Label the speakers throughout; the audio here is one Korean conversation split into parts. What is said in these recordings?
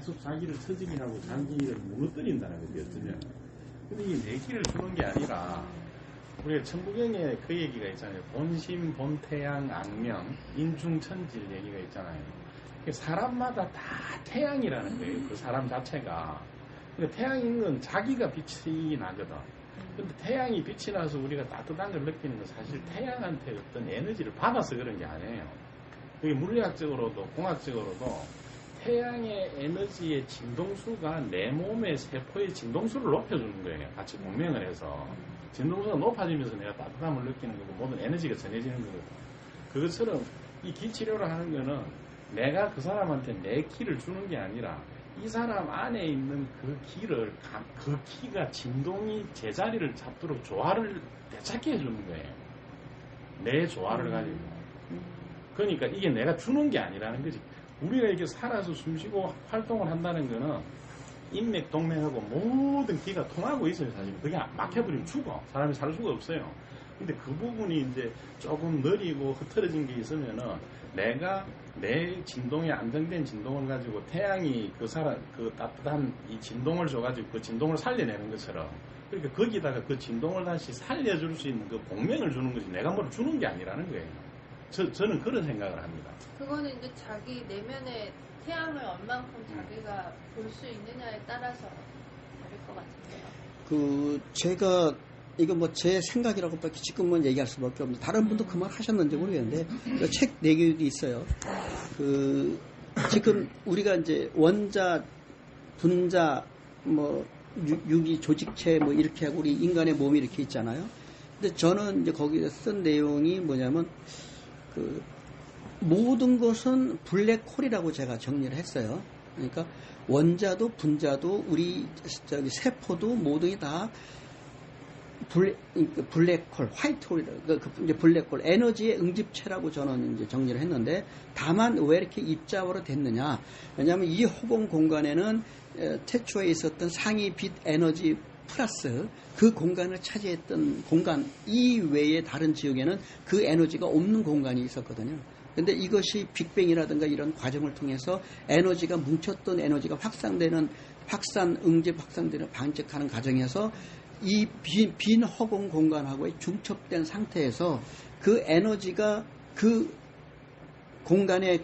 Speaker 1: 계속 자기를 처짐이라고 자기를 무너뜨린다는 거죠. 어쩌면. 근데 이 내기를 주는 게 아니라 우리가 천부경에 그 얘기가 있잖아요. 본심, 본태양, 악명, 인중천질 얘기가 있잖아요. 사람마다 다 태양이라는 거예요. 그 사람 자체가. 근데 태양인 건 자기가 빛이 나거든. 근데 태양이 빛이 나서 우리가 따뜻한 걸 느끼는 건 사실 태양한테 어떤 에너지를 받아서 그런 게 아니에요. 그게 물리학적으로도 공학적으로도 태양의 에너지의 진동수가 내 몸의 세포의 진동수를 높여주는 거예요. 같이 공명을 해서. 진동수가 높아지면서 내가 따뜻함을 느끼는 거고 모든 에너지가 전해지는 거거든. 그것처럼 이 기치료를 하는 거는 내가 그 사람한테 내 키를 주는 게 아니라 이 사람 안에 있는 그 키를, 그 키가 진동이 제자리를 잡도록 조화를 되찾게 해주는 거예요. 내 조화를 가지고. 그러니까 이게 내가 주는 게 아니라는 거지. 우리가 이렇게 살아서 숨쉬고 활동을 한다는 거는 인맥, 동맥하고 모든 기가 통하고 있어요, 사실. 그게 막혀버리면 죽어. 사람이 살 수가 없어요. 근데 그 부분이 이제 조금 느리고 흐트러진 게 있으면은 내가 내 진동에 안정된 진동을 가지고 태양이 그 따뜻한 이 진동을 줘가지고 그 진동을 살려내는 것처럼 그러니까 거기다가 그 진동을 다시 살려줄 수 있는 그 공명을 주는 거지 내가 뭘 주는 게 아니라는 거예요. 저는 그런 생각을 합니다.
Speaker 2: 그거는 이제 자기 내면의 태양을 얼만큼 자기가 볼 수 있느냐에 따라서 다를 것 같은데요.
Speaker 3: 제가 이거 뭐 제 생각이라고밖에 지금은 얘기할 수밖에 없는데 다른 분도 그 말 하셨는지 모르겠는데 책 내기도 있어요. 지금 우리가 이제 원자, 분자, 뭐 유기 조직체 뭐 이렇게 하고 우리 인간의 몸이 이렇게 있잖아요. 근데 저는 이제 거기에 쓴 내용이 뭐냐면 모든 것은 블랙홀이라고 제가 정리를 했어요. 그러니까 원자도 분자도 우리 세포도 모든 게 다 블랙홀, 화이트홀이라고 이제 블랙홀 에너지의 응집체라고 저는 이제 정리를 했는데 다만 왜 이렇게 입자화로 됐느냐? 왜냐하면 이 허공 공간에는 태초에 있었던 상위 빛 에너지 플러스 그 공간을 차지했던 공간 이외에 다른 지역에는 그 에너지가 없는 공간이 있었거든요. 근데 이것이 빅뱅이라든가 이런 과정을 통해서 에너지가 뭉쳤던 에너지가 확산되는 방적하는 과정에서 이 빈 허공 공간하고의 중첩된 상태에서 그 에너지가 그 공간의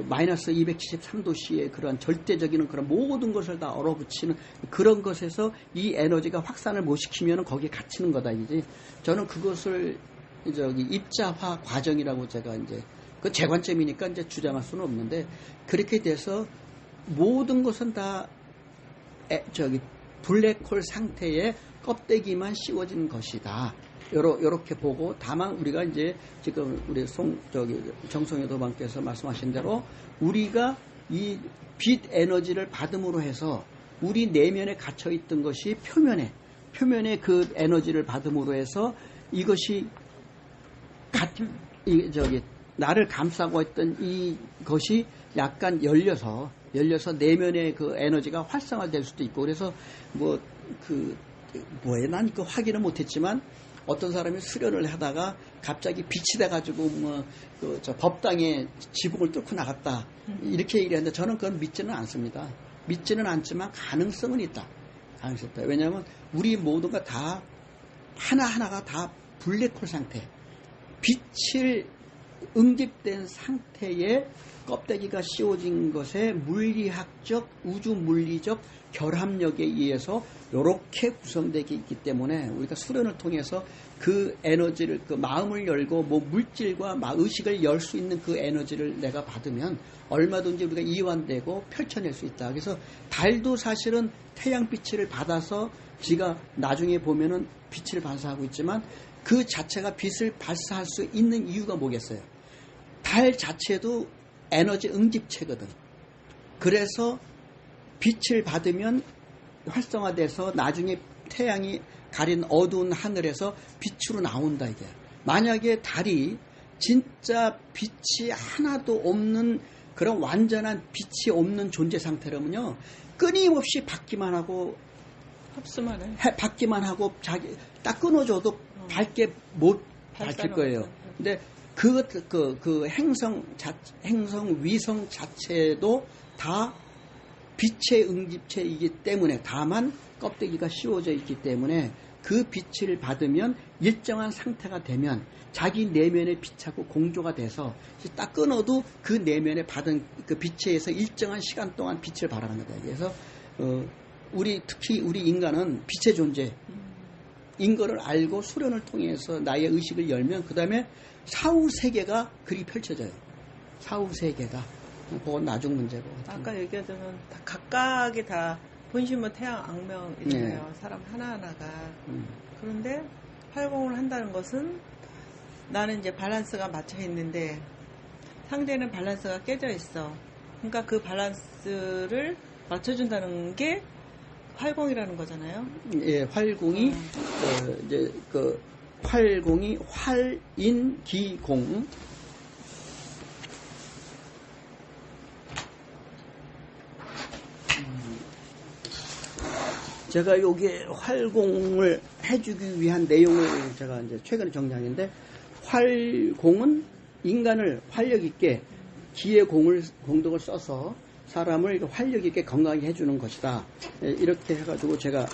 Speaker 3: 마이너스 273도씨의 그런 절대적인 그런 모든 것을 다 얼어붙이는 그런 것에서 이 에너지가 확산을 못 시키면 거기에 갇히는 거다, 이제. 저는 그것을 입자화 과정이라고 제가 이제, 그 제 관점이니까 이제 주장할 수는 없는데, 그렇게 돼서 모든 것은 다, 블랙홀 상태의 껍데기만 씌워진 것이다. 요렇게 보고, 다만 우리가 이제 지금 우리 정성효 도반께서 말씀하신 대로 우리가 이 빛 에너지를 받음으로 해서 우리 내면에 갇혀 있던 것이 표면에 그 에너지를 받음으로 해서 이것이 나를 감싸고 있던 이것이 약간 열려서 내면의 그 에너지가 활성화될 수도 있고, 그래서 난 그 확인은 못했지만 어떤 사람이 수련을 하다가 갑자기 빛이 돼가지고 법당에 지붕을 뚫고 나갔다 이렇게 얘기하는데 저는 그건 믿지는 않습니다. 믿지는 않지만 가능성은 있다. 왜냐하면 우리 모두가 다 하나하나가 다 블랙홀 상태, 빛을 응집된 상태의 껍데기가 씌워진 것에 물리학적, 우주 물리적 결합력에 의해서 이렇게 구성되어 있기 때문에 우리가 수련을 통해서 그 에너지를, 그 마음을 열고 물질과 의식을 열 수 있는 그 에너지를 내가 받으면 얼마든지 우리가 이완되고 펼쳐낼 수 있다. 그래서 달도 사실은 태양빛을 받아서 지가 나중에 보면은 빛을 발사하고 있지만 그 자체가 빛을 발사할 수 있는 이유가 뭐겠어요? 달 자체도 에너지 응집체거든. 그래서 빛을 받으면 활성화돼서 나중에 태양이 가린 어두운 하늘에서 빛으로 나온다, 이게. 만약에 달이 진짜 빛이 하나도 없는 그런 완전한 빛이 없는 존재 상태라면요, 끊임없이 받기만 하고 받기만 하고 딱 끊어줘도 밝게 못 밝힐 거예요. 근데 그 행성 위성 자체도 다 빛의 응집체이기 때문에, 다만 껍데기가 씌워져 있기 때문에 그 빛을 받으면 일정한 상태가 되면 자기 내면의 빛하고 공조가 돼서 딱 끊어도 그 내면에 받은 그 빛에 의해서 일정한 시간 동안 빛을 발하는 거다. 그래서 특히 우리 인간은 빛의 존재, 인 거를 알고 수련을 통해서 나의 의식을 열면 그 다음에 사후 세계가 그리 펼쳐져요. 사후 세계가. 그건 나중 문제고.
Speaker 4: 아까 얘기하자면 다 각각이 다 본심은 태양 악명이잖아요.
Speaker 3: 네.
Speaker 4: 사람 하나하나가. 그런데 활공을 한다는 것은 나는 이제 밸런스가 맞춰 있는데 상대는 밸런스가 깨져 있어. 그러니까 그 밸런스를 맞춰준다는 게 활공이라는 거잖아요.
Speaker 3: 예, 활공이 이제 그 활공이 활인기공. 제가 여기에 활공을 해주기 위한 내용을 제가 이제 최근에 정리하는데, 활공은 인간을 활력 있게 기의 공덕을 써서 사람을 활력 있게 건강하게 해주는 것이다. 이렇게 해가지고 제가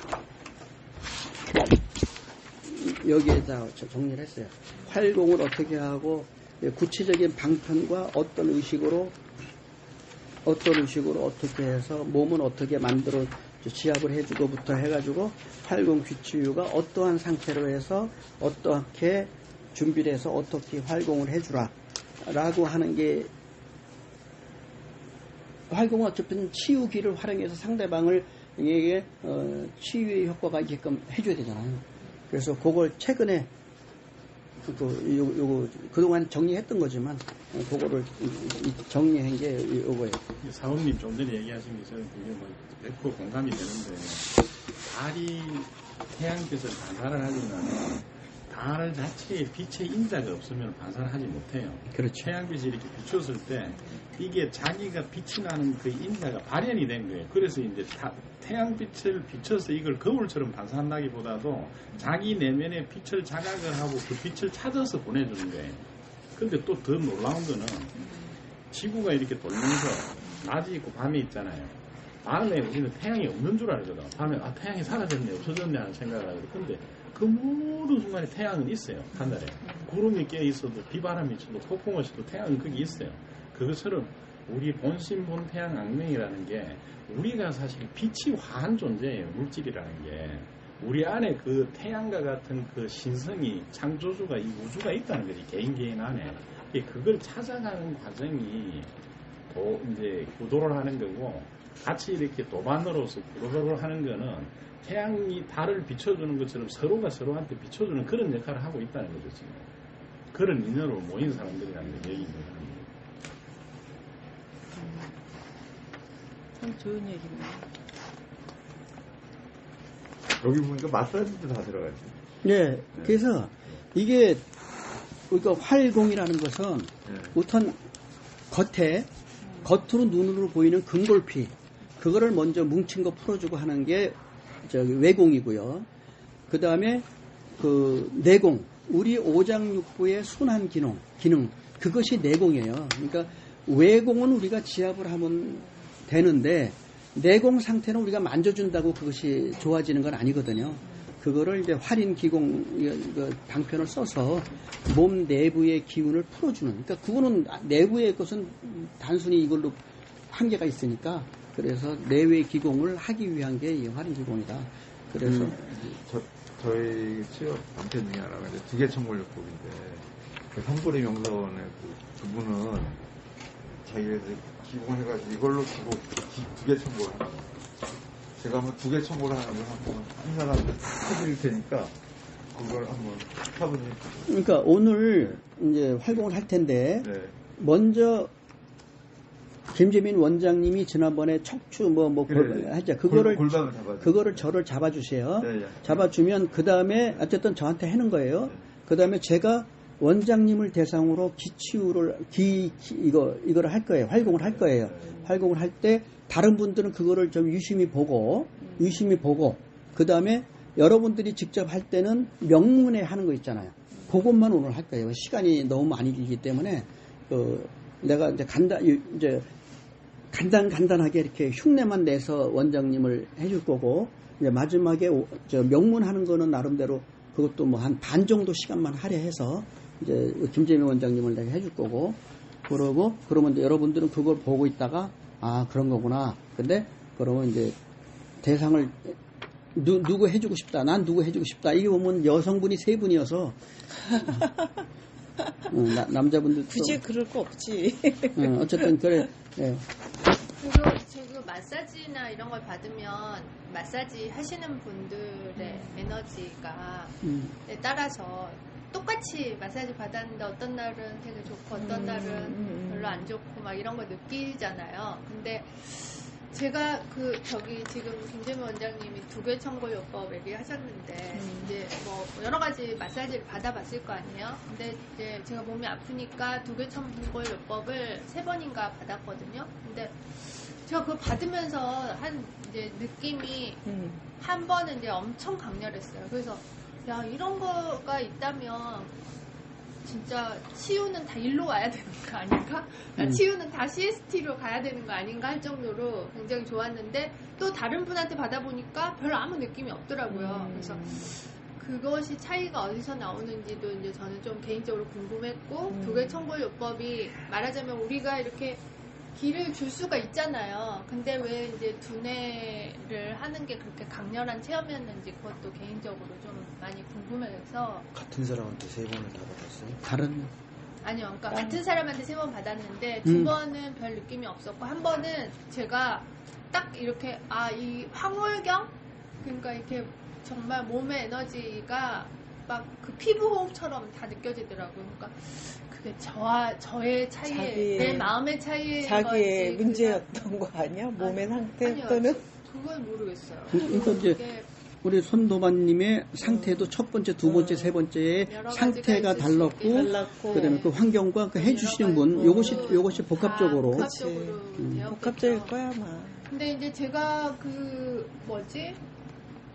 Speaker 3: 여기에다 정리를 했어요. 활공을 어떻게 하고 구체적인 방편과 어떤 의식으로 어떻게 해서 몸은 어떻게 만들어 지압을 해주고부터 해가지고 활공 귀치유가 어떠한 상태로 해서 어떻게 준비를 해서 어떻게 활공을 해주라 라고 하는 게, 활공은 어차피 치유기를 활용해서 상대방을 에게 치유의 효과가 있게끔 해줘야 되잖아요. 그래서 그걸 최근에 요거 그동안 정리했던 거지만 그거를 정리한 게 요거예요.
Speaker 1: 사원님 좀 전에 얘기하신 게 저는 그게 뭐 100% 공감이 되는데, 달이 태양빛을 반사를 하려면 달 자체에 빛의 인자가 없으면 반사를 하지 못해요.
Speaker 3: 그렇죠.
Speaker 1: 태양빛이 이렇게 비쳤을 때 이게 자기가 빛이 나는 그 인자가 발현이 된 거예요. 그래서 이제 태양빛을 비춰서 이걸 거울처럼 반사한다기보다도 자기 내면의 빛을 자각을 하고 그 빛을 찾아서 보내주는 거예요. 근데 또 더 놀라운 거는 지구가 이렇게 돌면서 낮이 있고 밤이 있잖아요. 밤에 우리는 태양이 없는 줄 알거든. 밤에 태양이 사라졌네, 없어졌네 하는 생각을 하거든. 근데 그 모든 순간에 태양은 있어요. 하늘에 구름이 껴 있어도 비바람이 있어도 폭풍이 있어도 태양은 거기 있어요. 그것처럼 우리 본심 본태양 악명이라는 게 우리가 사실 빛이 화한 존재예요. 물질이라는 게 우리 안에 그 태양과 같은 그 신성이, 창조주가, 이 우주가 있다는 거지. 개인 안에 그걸 찾아가는 과정이 이제 구도를 하는 거고, 같이 이렇게 도반으로서 구도를 하는 거는 태양이 달을 비춰주는 것처럼 서로가 서로한테 비춰주는 그런 역할을 하고 있다는 거죠. 지금 그런 인연으로 모인 사람들이라는 게 얘기입니다.
Speaker 4: 참 좋은 얘기네.
Speaker 5: 여기 보니까 마사지도 다 들어가지.
Speaker 3: 네, 그래서 이게 우리가 활공이라는 것은 우선 겉으로 눈으로 보이는 근골피, 그거를 먼저 뭉친 거 풀어주고 하는 게 외공이고요. 그 다음에 그 내공, 우리 오장육부의 순환 기능, 그것이 내공이에요. 그러니까 외공은 우리가 지압을 하면 되는데 내공 상태는 우리가 만져준다고 그것이 좋아지는 건 아니거든요. 그거를 이제 활인 기공 방편을 써서 몸 내부의 기운을 풀어주는. 그러니까 그거는 내부의 것은 단순히 이걸로 한계가 있으니까, 그래서 내외 기공을 하기 위한 게 이 활인 기공이다. 그래서
Speaker 5: 저희 취업 단편 중에 하나가 이제 두개천골요법인데, 그 성불의 명사원의 두 분은 자기가 기공해가지고 이걸로 기공 두개천골 하는 거예요. 제가 한번 두개천골 하는 걸 한번 한 사람한테 해드릴 테니까 그걸 한번 사부님.
Speaker 3: 그러니까 오늘 이제 활동을 할 텐데,
Speaker 5: 네.
Speaker 3: 먼저 김재민 원장님이 지난번에 척추 하자. 그거를
Speaker 5: 골반을 잡아주세요.
Speaker 3: 그거를 저를 잡아주세요.
Speaker 5: 네, 네.
Speaker 3: 잡아주면 그 다음에 어쨌든 저한테 하는 거예요.
Speaker 5: 네.
Speaker 3: 그 다음에 제가 원장님을 대상으로 기치유를 이거를 할 거예요. 활공을 할 거예요. 활공을 할 때 다른 분들은 그거를 좀 유심히 보고 그 다음에 여러분들이 직접 할 때는 명문에 하는 거 있잖아요. 그것만 오늘 할 거예요. 시간이 너무 많이 길기 때문에 내가 이제 간단하게 이렇게 흉내만 내서 원장님을 해줄 거고, 이제 마지막에 명문하는 거는 나름대로 그것도 뭐 한 반 정도 시간만 할애해서 이제 김재명 원장님을 내가 해줄 거고, 그러면 이제 여러분들은 그걸 보고 있다가 아 그런 거구나. 근데 그러면 이제 대상을 누구 해주고 싶다. 난 누구 해주고 싶다. 이게 보면 여성분이 3분이어서 남자분들도
Speaker 4: 굳이 그럴 거 없지.
Speaker 3: 어쨌든 그래. 예.
Speaker 2: 그리고 지금 마사지나 이런 걸 받으면 마사지 하시는 분들의 에너지가 따라서 똑같이 마사지 받았는데 어떤 날은 되게 좋고 어떤 날은 별로 안 좋고 막 이런 걸 느끼잖아요. 근데 제가 지금 김재명 원장님이 두개 청골요법 얘기하셨는데 이제 뭐 여러 가지 마사지를 받아봤을 거 아니에요. 근데 이제 제가 몸이 아프니까 두개 청골요법을 3번인가 받았거든요. 근데 제가 그거 받으면서 이제 느낌이 한 번은 이제 엄청 강렬했어요. 그래서 야 이런 거가 있다면 진짜 치유는 다 일로 와야 되는 거 아닌가? 치유는 다 CST로 가야 되는 거 아닌가 할 정도로 굉장히 좋았는데 또 다른 분한테 받아보니까 별로 아무 느낌이 없더라고요. 그래서 그것이 차이가 어디서 나오는지도 이제 저는 좀 개인적으로 궁금했고 두개 청골요법이 말하자면 우리가 이렇게 기를 줄 수가 있잖아요. 근데 왜 이제 두뇌를 하는 게 그렇게 강렬한 체험이었는지 그것도 개인적으로 좀 많이 궁금해서.
Speaker 6: 같은 사람한테 3번을 다 받았어요?
Speaker 3: 다른
Speaker 2: 아니요. 그러니까 같은 사람한테 3번 받았는데 2번은 별 느낌이 없었고 한 번은 제가 딱 이렇게 이 황홀경? 그러니까 이렇게 정말 몸의 에너지가 막 그 피부 호흡처럼 다 느껴지더라고요. 그러니까 그게 저의 차이에 내 마음의 차이에
Speaker 4: 자기의 문제였던 거 아니야? 몸의 상태
Speaker 2: 아니요,
Speaker 4: 또는?
Speaker 2: 그걸 모르겠어요.
Speaker 3: 그러니까 이제 우리 손도반님의 상태도 첫 번째, 두 번째, 세 번째의 상태가 달랐고, 그다음에 그 환경과 그 해주시는 분, 요것이 복합적으로.
Speaker 4: 복합적일 거야, 아마.
Speaker 2: 근데 이제 제가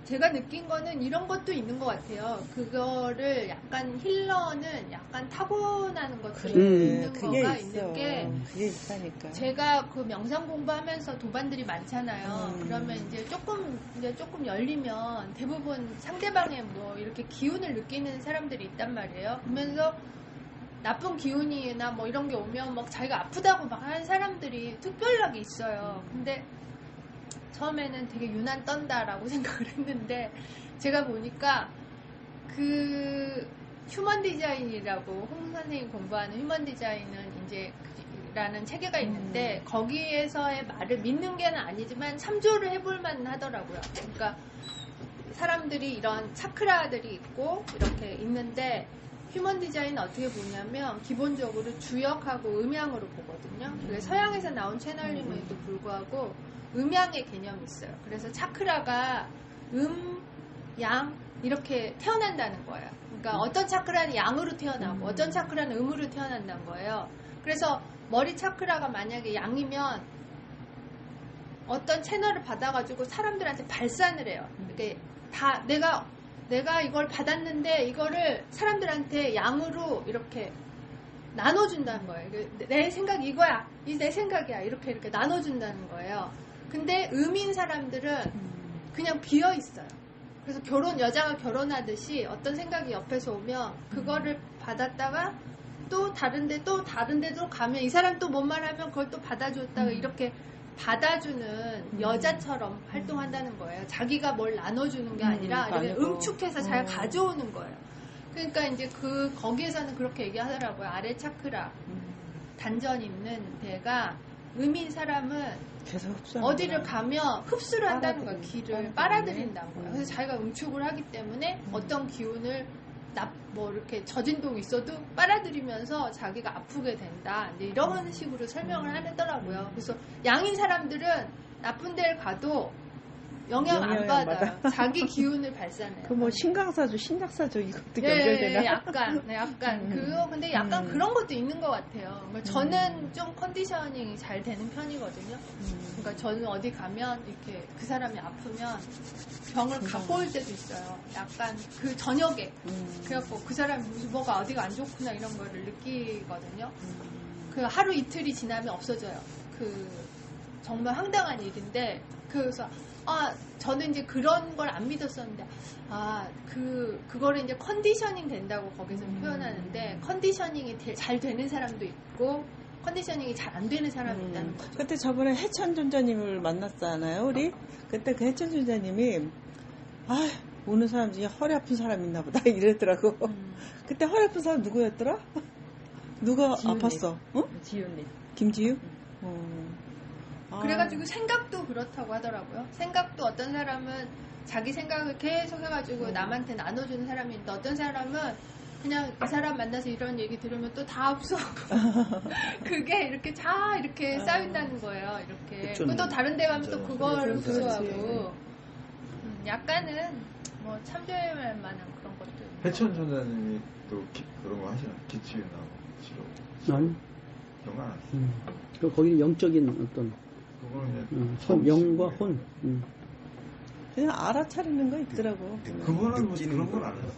Speaker 2: 제가 느낀 거는 이런 것도 있는 것 같아요. 그거를 약간 힐러는 약간 타고나는 것들이 있는 거가 있는 게
Speaker 4: 그게 있다니까.
Speaker 2: 제가 그 명상 공부하면서 도반들이 많잖아요. 그러면 이제 조금 열리면 대부분 상대방의 뭐 이렇게 기운을 느끼는 사람들이 있단 말이에요. 그러면서 나쁜 기운이나 뭐 이런 게 오면 막 자기가 아프다고 막 하는 사람들이 특별하게 있어요. 근데 처음에는 되게 유난 떤다라고 생각을 했는데 제가 보니까 그 휴먼 디자인이라고 홍 선생님 공부하는 휴먼 디자인은 이제 라는 체계가 있는데 거기에서의 말을 믿는 게는 아니지만 참조를 해볼 만 하더라고요. 그러니까 사람들이 이런 차크라들이 있고 이렇게 있는데 휴먼 디자인은 어떻게 보냐면 기본적으로 주역하고 음양으로 보거든요. 그게 서양에서 나온 채널링에도 불구하고 음양의 개념이 있어요. 그래서 차크라가 양 이렇게 태어난다는 거예요. 그러니까 어떤 차크라는 양으로 태어나고 어떤 차크라는 음으로 태어난다는 거예요. 그래서 머리 차크라가 만약에 양이면 어떤 채널을 받아가지고 사람들한테 발산을 해요. 이렇게 다 내가 이걸 받았는데 이거를 사람들한테 양으로 이렇게 나눠준다는 거예요. 내 생각이 이거야. 이 내 생각이야. 이렇게 나눠준다는 거예요. 근데 음인 사람들은 그냥 비어 있어요. 그래서 여자가 결혼하듯이 어떤 생각이 옆에서 오면 그거를 받았다가 또 다른데도 가면 이 사람 또 뭔 말하면 그걸 또 받아줬다가 이렇게 받아주는 여자처럼 활동한다는 거예요. 자기가 뭘 나눠주는 게 아니라 이렇게 응축해서 자기가 가져오는 거예요. 그러니까 이제 거기에서는 그렇게 얘기하더라고요. 아래 차크라 단전 있는 데가 음인 사람은 어디를 가면 흡수를 한다는 거예요. 기를 빨아들인다는 거예요. 그래서 자기가 응축을 하기 때문에 어떤 기운을 이렇게 저진동이 있어도 빨아들이면서 자기가 아프게 된다. 이런 식으로 설명을 하더라고요. 그래서 양인 사람들은 나쁜 데를 가도 영향 안
Speaker 4: 영향
Speaker 2: 받아요. 자기 기운을 발산해요.
Speaker 4: 그 뭐 신강사조, 신약사조 이것도
Speaker 2: 예,
Speaker 4: 연결되나?
Speaker 2: 약간 그거 근데 약간 그런 것도 있는 것 같아요. 저는 좀 컨디셔닝이 잘 되는 편이거든요. 그러니까 저는 어디 가면 이렇게 그 사람이 아프면 병을 갖고 올 때도 있어요. 약간 그 저녁에 그래갖고 그 사람이 무슨 뭐가 어디가 안 좋구나 이런 거를 느끼거든요. 그 하루 이틀이 지나면 없어져요. 그 정말 황당한 일인데 그래서 저는 이제 그런 걸 안 믿었었는데 그거를 이제 컨디셔닝 된다고 거기서 표현하는데 컨디셔닝이 잘 되는 사람도 있고 컨디셔닝이 잘 안 되는 사람이 있다는 거죠.
Speaker 4: 그때 저번에 해천 존자님을 만났잖아요, 우리. 그때 그 해천 존자님이 오는 사람 중에 허리 아픈 사람 있나 보다 이랬더라고. 그때 허리 아픈 사람 누구였더라? 누가
Speaker 7: 지윤님.
Speaker 4: 아팠어? 어?
Speaker 7: 지윤님.
Speaker 4: 김지유?
Speaker 2: 그래가지고 생각도 그렇다고 하더라고요. 생각도 어떤 사람은 자기 생각을 계속 해가지고 남한테 나눠주는 사람이 있는데 어떤 사람은 그냥 이 사람 만나서 이런 얘기 들으면 또 다 흡수하고 그게 이렇게 이렇게 쌓인다는 거예요. 이렇게.
Speaker 3: 그쵸.
Speaker 2: 또 다른 데 가면 또
Speaker 3: 맞아요.
Speaker 2: 그걸
Speaker 3: 그렇죠.
Speaker 2: 흡수하고 약간은 뭐 참조할 만한 그런 것도 있는
Speaker 5: 해천 전자님이 또 그런 거 하시나? 기치유나 치료.
Speaker 3: 아니,
Speaker 5: 그런 거 안 하시나요?
Speaker 3: 거기는 영적인 어떤
Speaker 5: 그거는 이제
Speaker 3: 혼, 영과 혼.
Speaker 4: 그냥 알아차리는 거 있더라고.
Speaker 5: 그거는 뭐 그런 건 안 해요.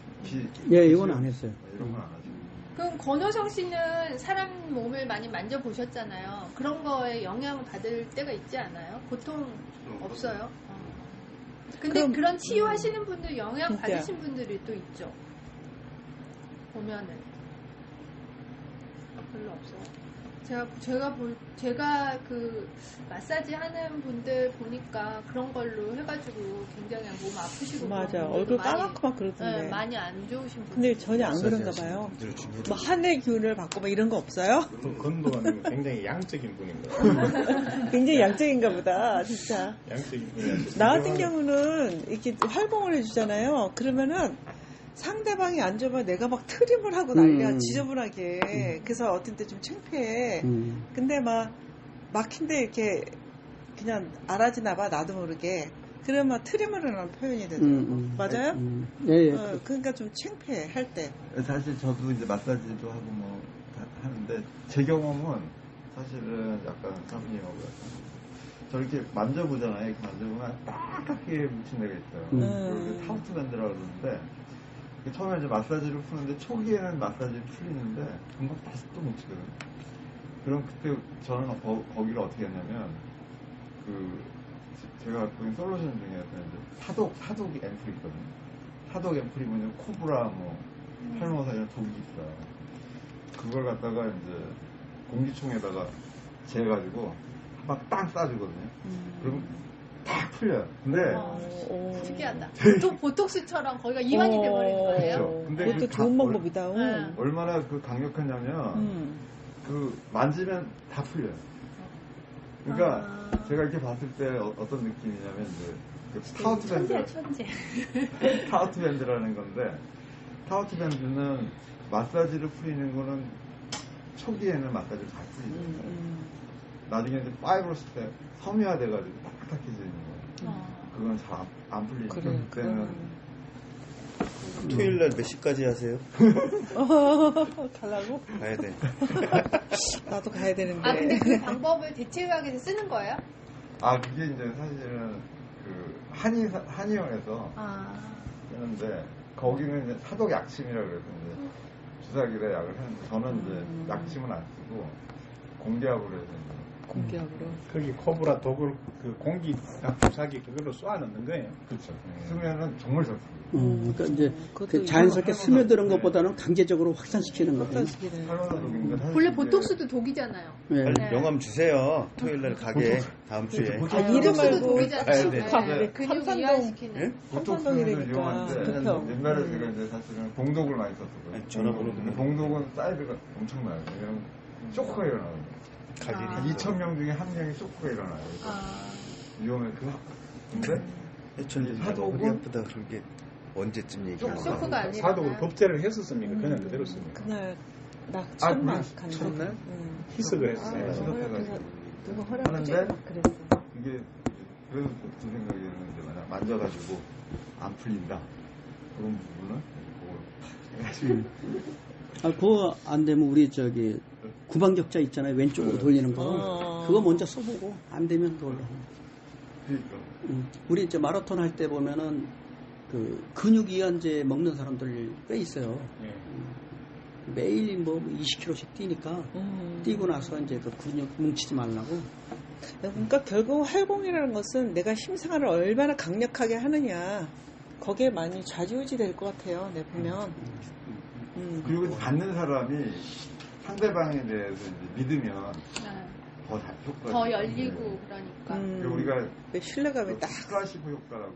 Speaker 3: 예, 이건 안 했어요.
Speaker 5: 이런 건 안 하죠.
Speaker 2: 그럼 권호성 씨는 사람 몸을 많이 만져보셨잖아요. 그런 거에 영향을 받을 때가 있지 않아요? 보통 없어요. 근데
Speaker 4: 그럼,
Speaker 2: 그런 치유하시는 분들 영향
Speaker 4: 진짜.
Speaker 2: 받으신 분들이 또 있죠. 보면은 별로 없어요. 제가 그 마사지 하는 분들 보니까 그런 걸로 해가지고 굉장히 몸 아프시고
Speaker 4: 맞아.
Speaker 2: 그런 분들도
Speaker 4: 얼굴
Speaker 2: 많이,
Speaker 4: 까맣고 막 그러던데.
Speaker 2: 네, 많이 안 좋으신 분들.
Speaker 4: 근데 전혀 안 그런가 봐요. 뭐 하늘 기운을 받고 뭐 이런 거 없어요?
Speaker 1: 건도는 굉장히 양적인 분인 거예요.
Speaker 4: 굉장히 양적인가 보다, 진짜.
Speaker 1: 양적인 분이라서.
Speaker 4: 나 같은 경우는 이렇게 활봉을 해주잖아요. 그러면은 상대방이 안 좋으면 내가 막 트림을 하고 난리야, 지저분하게. 그래서 어떤 때 좀 창피해. 근데 막힌데 이렇게 그냥 알아지나 봐, 나도 모르게. 그러면 트림을 하는 표현이 되더라고. 맞아요?
Speaker 3: 예, 예.
Speaker 4: 그러니까 좀 창피해, 할 때.
Speaker 5: 사실 저도 이제 마사지도 하고 뭐 다 하는데 제 경험은 사실은 약간 사모님하고 저렇게 만져보잖아요. 이렇게 만져보면 딱딱하게 묻힌 데가 있어요. 그걸 타우트 밴드라고 그러는데 처음에 이제 마사지를 푸는데 초기에는 마사지 풀리는데 금방 다시 또 묻히거든요. 그럼 그때 저는 거기를 어떻게 했냐면 제가 갖고 있는 솔루션 중에 이제 사독 앰플 있거든요. 사독 앰플이 뭐냐면 코브라 팔모사 이런 독이 있어요. 그걸 갖다가 이제 공기총에다가 재가지고 막 딱 쏴주거든요. 그럼 딱 풀려요. 근데
Speaker 2: 특이하다. 보톡스처럼 거기가 이완이 돼버리는 거예요.
Speaker 5: 그렇죠. 근데
Speaker 4: 그것도 좋은 방법이다.
Speaker 2: 네.
Speaker 5: 얼마나 강력하냐면 만지면 다 풀려요. 그러니까 제가 이렇게 봤을 때 어떤 느낌이냐면 이제 타우트 밴드,
Speaker 2: 천재.
Speaker 5: 타우트 밴드라는 건데 타우트 밴드는 마사지를 풀리는 거는 초기에는 마사지를 잘 풀리죠. 나중에 이제 파이브로스 때 섬유화돼가지고 딱딱해지는 거예요. 그건 잘 안 풀리니까 그때는
Speaker 6: 토요일 날 몇 시까지 하세요?
Speaker 4: 가려고?
Speaker 6: 가야 돼.
Speaker 4: 나도 가야 되는데.
Speaker 2: 근데 그 방법을 대체의학에서 쓰는 거예요?
Speaker 5: 그게 이제 사실은 한의원에서 쓰는데 거기는 이제 사독 약침이라고 그래서 이제 주사기로 약을 하는데 저는 이제 약침은 안 쓰고 공기압으로 해서
Speaker 4: 공기압으로.
Speaker 1: 거기 코브라 독을 그 공기 주사기 그걸로 쏘아 넣는 거예요.
Speaker 5: 그렇죠. 쓰면은 정말 좋습니다.
Speaker 3: 그러니까 이제
Speaker 4: 그것도
Speaker 3: 자연스럽게
Speaker 5: 이거
Speaker 3: 스며드는
Speaker 5: 네.
Speaker 3: 것보다는 강제적으로 확산시키는 거죠.
Speaker 4: 확산시키는.
Speaker 2: 원래 보톡스도 독이잖아요.
Speaker 3: 예.
Speaker 6: 빨리 명함 주세요. 토요일 날 가게 다음 주에.
Speaker 4: 이름
Speaker 2: 보톡스도
Speaker 4: 말고
Speaker 2: 독이잖아요.
Speaker 6: 가야 돼.
Speaker 2: 네. 근육
Speaker 4: 삼산동.
Speaker 2: 이완시키는.
Speaker 6: 예?
Speaker 5: 보톡스는
Speaker 4: 삼산동이니까.
Speaker 5: 이용하는데
Speaker 4: 부평.
Speaker 5: 옛날에 제가 이제 사실은 봉독을 많이 썼었거든요.
Speaker 6: 아니, 전화번호
Speaker 5: 근데 봉독은 사이즈가 엄청나요. 왜냐면 쇼크가 일어나거든요.
Speaker 6: 갈 일이
Speaker 5: 한 2,000명 중에 한 명이 쇼크가 일어나요. 위험해. 근데
Speaker 6: 해천이
Speaker 5: 사독은
Speaker 6: 허리 아프다 그런 게 언제쯤 얘기하는 거야?
Speaker 2: 쇼크가 아니라.
Speaker 1: 사독을 법제를 했었습니까? 그냥 그대로 씁니까?
Speaker 4: 그날 나
Speaker 5: 아,
Speaker 4: 첫날
Speaker 5: 그래?
Speaker 4: 간다.
Speaker 6: 첫날?
Speaker 1: 희석을 했어요.
Speaker 4: 아,
Speaker 5: 시럽해가지고
Speaker 4: 누가 허리 아프지?
Speaker 5: 하는데
Speaker 4: 막 그랬어.
Speaker 5: 이게 그래도 제 생각에는 이제 만약 만져가지고 안 풀린다. 그런 부분은 그걸 해가지고
Speaker 3: 그거 안 되면 우리 저기 구방격자 있잖아요. 왼쪽으로 돌리는 거. 그거 먼저 써보고 안 되면 그걸로.
Speaker 5: 그러니까
Speaker 3: 우리 이제 마라톤 할 때 보면은 그 근육이완제 먹는 사람들 꽤 있어요.
Speaker 1: 예.
Speaker 3: 매일 뭐 20km씩 뛰니까 뛰고 나서 이제 그 근육 뭉치지 말라고.
Speaker 4: 그러니까 결국 활공이라는 것은 내가 힘상을 얼마나 강력하게 하느냐 거기에 많이 좌지우지 될 것 같아요. 내 보면.
Speaker 5: 그리고 받는 사람이 상대방에 대해서 이제 믿으면
Speaker 2: 네.
Speaker 5: 더 효과
Speaker 2: 더 열리고 그러니까.
Speaker 5: 우리가
Speaker 4: 신뢰감이 딱.
Speaker 5: 플라시보 효과라고